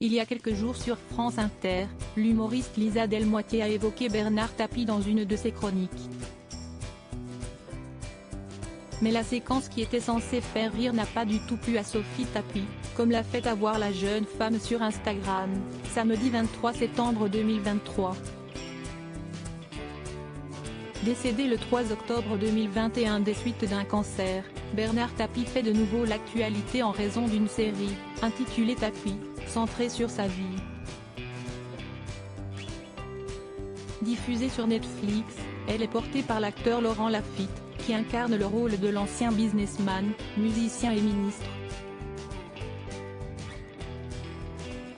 Il y a quelques jours sur France Inter, l'humoriste Lisa Delmoitier a évoqué Bernard Tapie dans une de ses chroniques. Mais la séquence qui était censée faire rire n'a pas du tout plu à Sophie Tapie, comme l'a fait avoir la jeune femme sur Instagram, samedi 23 septembre 2023. Décédé le 3 octobre 2021 des suites d'un cancer, Bernard Tapie fait de nouveau l'actualité en raison d'une série, intitulée Tapie, centrée sur sa vie. Diffusée sur Netflix, elle est portée par l'acteur Laurent Lafitte, qui incarne le rôle de l'ancien businessman, musicien et ministre.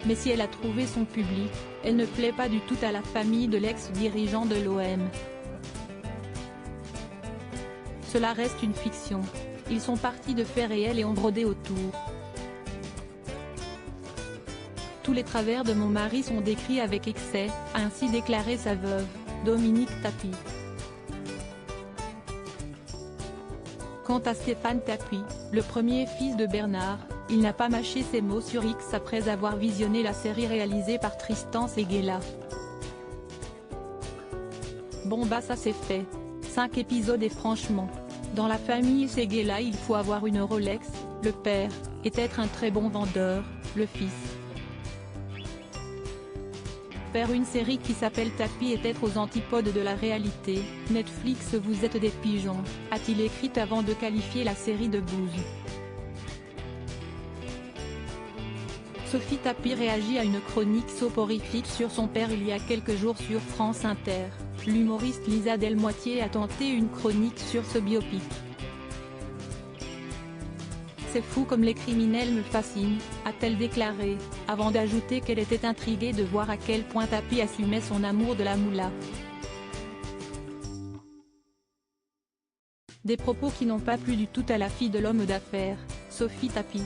Mais si elle a trouvé son public, elle ne plaît pas du tout à la famille de l'ex-dirigeant de l'OM. Cela reste une fiction. Ils sont partis de faits réels et ont brodé autour. Tous les travers de mon mari sont décrits avec excès, a ainsi déclaré sa veuve, Dominique Tapie. Quant à Stéphane Tapie, le premier fils de Bernard, il n'a pas mâché ses mots sur X après avoir visionné la série réalisée par Tristan Seguela. Bon bah ça c'est fait. 5 épisodes et franchement, dans la famille Seguela il faut avoir une Rolex, le père, et être un très bon vendeur, le fils. Faire une série qui s'appelle Tapie et être aux antipodes de la réalité, Netflix vous êtes des pigeons, a-t-il écrit avant de qualifier la série de bouse. Sophie Tapie réagit à une chronique soporifique sur son père il y a quelques jours sur France Inter. L'humoriste Lisa Delmoitier a tenté une chronique sur ce biopic. C'est fou comme les criminels me fascinent, a-t-elle déclaré, avant d'ajouter qu'elle était intriguée de voir à quel point Tapie assumait son amour de la moula. Des propos qui n'ont pas plu du tout à la fille de l'homme d'affaires, Sophie Tapie.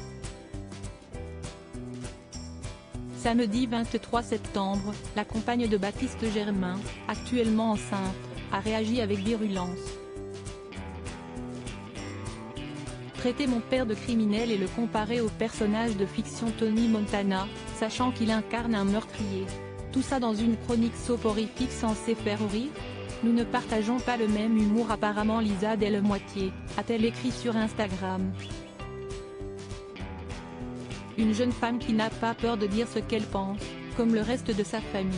Samedi 23 septembre, la compagne de Baptiste Germain, actuellement enceinte, a réagi avec virulence. Traiter mon père de criminel et le comparer au personnage de fiction Tony Montana, sachant qu'il incarne un meurtrier. Tout ça dans une chronique soporifique censée faire rire? Nous ne partageons pas le même humour apparemment Lisa Delmoitier, a-t-elle écrit sur Instagram. Une jeune femme qui n'a pas peur de dire ce qu'elle pense, comme le reste de sa famille.